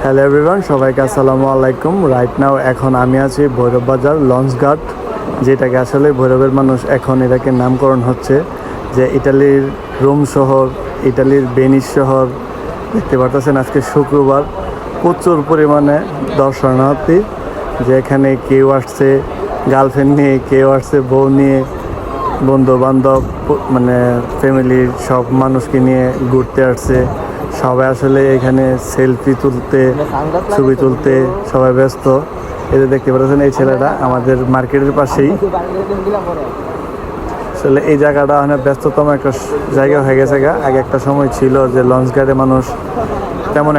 Hello everyone, সবাইকে আসসালামু আলাইকুম। রাইট নাও এখন আমি আছি ভৈরব বাজার লঞ্চঘাট, যেটাকে আসলে ভৈরবের মানুষ এখন এটাকে নামকরণ হচ্ছে যে ইটালির রোম শহর, ইটালির ভেনিস শহর। দেখতে পারতেছেন আজকে শুক্রবার, প্রচুর পরিমাণে দর্শনার্থী, যে এখানে কেউ আসছে গার্লফ্রেন্ড নিয়ে, কেউ আসছে বউ নিয়ে, বন্ধু বান্ধব মানে ফ্যামিলির সব মানুষকে নিয়ে ঘুরতে আসছে। সবাই আসলে এখানে সেলফি তুলতে, ছবি তুলতে সবাই ব্যস্ত। এই যে দেখতে পাচ্ছেন এই ছেলেটা আমাদের মার্কেটের পাশেই। আসলে এই জায়গাটা অনেক ব্যস্ততম একটা জায়গা হয়ে গেছে। আগে একটা সময় ছিল যে লঞ্চ ঘাটে মানুষ তেমন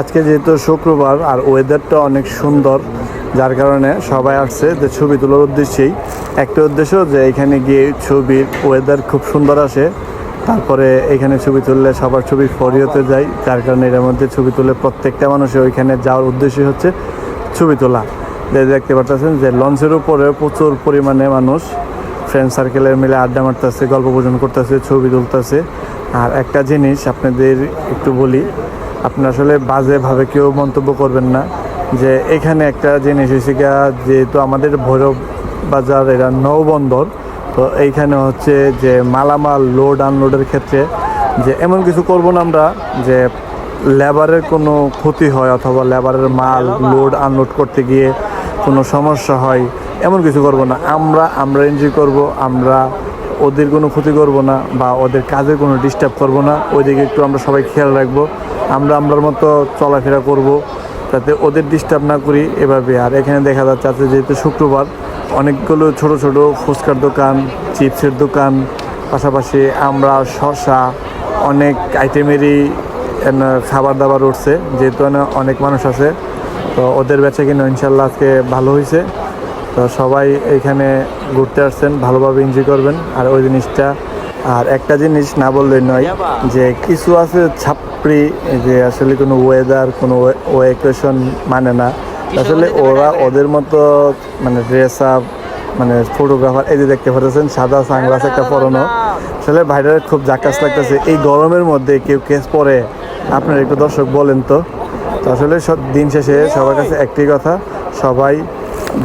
আজকে যেহেতু শুক্রবার আর ওয়েদারটা অনেক সুন্দর, যার কারণে সবাই আসছে যে ছবি তোলার উদ্দেশ্যেই। একটা উদ্দেশ্য যে এখানে গিয়ে ছবির ওয়েদার খুব সুন্দর আসে, তারপরে এখানে ছবি তুললে সবার ছবি ফরিহতে যায়, যার কারণে এর মধ্যে ছবি তুলে প্রত্যেকটা মানুষের ওইখানে যাওয়ার উদ্দেশ্যই হচ্ছে ছবি তোলা। দেখতে পাচ্ছেন যে লঞ্চের উপরে প্রচুর পরিমাণে মানুষ ফ্রেন্ড সার্কেলের মিলে আড্ডা মারতেছে, গল্প গুজব করতেছে, ছবি তুলতেছে। আর একটা জিনিস আপনাদের একটু বলি, আপনারা আসলে বাজেভাবে কেউ মন্তব্য করবেন না। যে এখানে একটা জিনিস হয়েছে গিয়া, যেহেতু আমাদের ভৈরব বাজার এরা নৌবন্দর, তো এইখানে হচ্ছে যে মালামাল লোড আনলোডের ক্ষেত্রে যে এমন কিছু করব না আমরা যে লেবারের কোনো ক্ষতি হয় অথবা লেবারের মাল লোড আনলোড করতে গিয়ে কোনো সমস্যা হয়, এমন কিছু করব না। আমরা এনজয় করব, আমরা ওদের কোনো ক্ষতি করব না বা ওদের কাজে কোনো ডিস্টার্ব করব না। ওইদিকে একটু আমরা সবাই খেয়াল রাখবো, আমরার মতো চলাফেরা করব, যাতে ওদের ডিস্টার্ব না করি এভাবে। আর এখানে দেখা যাচ্ছে আছে যেহেতু শুক্রবার, অনেকগুলো ছোট ছোট ফুচকার দোকান, চিপসের দোকান, পাশাপাশি আমরা শসা, অনেক আইটেমেরই খাবার দাবার উঠছে। যেহেতু অনেক মানুষ আছে, তো ওদের বেচা কিনা ইনশাল্লাহ আজকে ভালো হয়েছে। তো সবাই এখানে ঘুরতে আসছেন, ভালোভাবে এনজয় করবেন। আর ওই জিনিসটা, আর একটা জিনিস না বললেই নয়, যে কিছু আছে ছাপড়ি, যে আসলে কোনো ওয়েদার, কোনো ওয়েকেশন মানে না। আসলে ওরা ওদের মতো মানে ড্রেস আপ, মানে ফটোগ্রাফার। এই যে দেখতে পাচ্ছেন সাদা সানগ্লাস একটা পরানো, আসলে ভাইটার খুব জাকাস লাগতেছে। এই গরমের মধ্যে কেউ কেস পরে, আপনার একটু দর্শক বলেন তো। তো আসলে সব দিন শেষে সবার কাছে একটি কথা, সবাই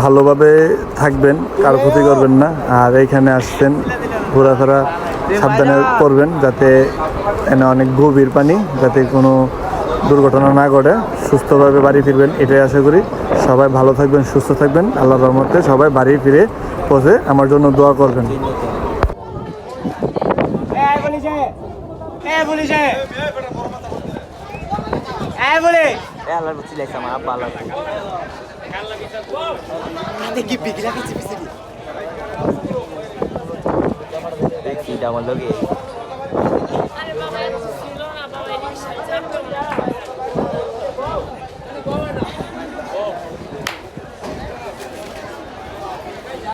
ভালোভাবে থাকবেন, কারো ক্ষতি করবেন না। আর এইখানে আসছেন, ঘোরাফেরা সাবধানে করবেন, যাতে এনে অনেক গভীর পানি, যাতে কোনো দুর্ঘটনা না ঘটে, সুস্থভাবে বাড়ি ফিরবেন, এটাই আশা করি। সবাই ভালো থাকবেন, সুস্থ থাকবেন, আল্লাহর রহমতে সবাই বাড়ি ফিরে পৌঁছে আমার জন্য দোয়া করবেন। আমার লোকে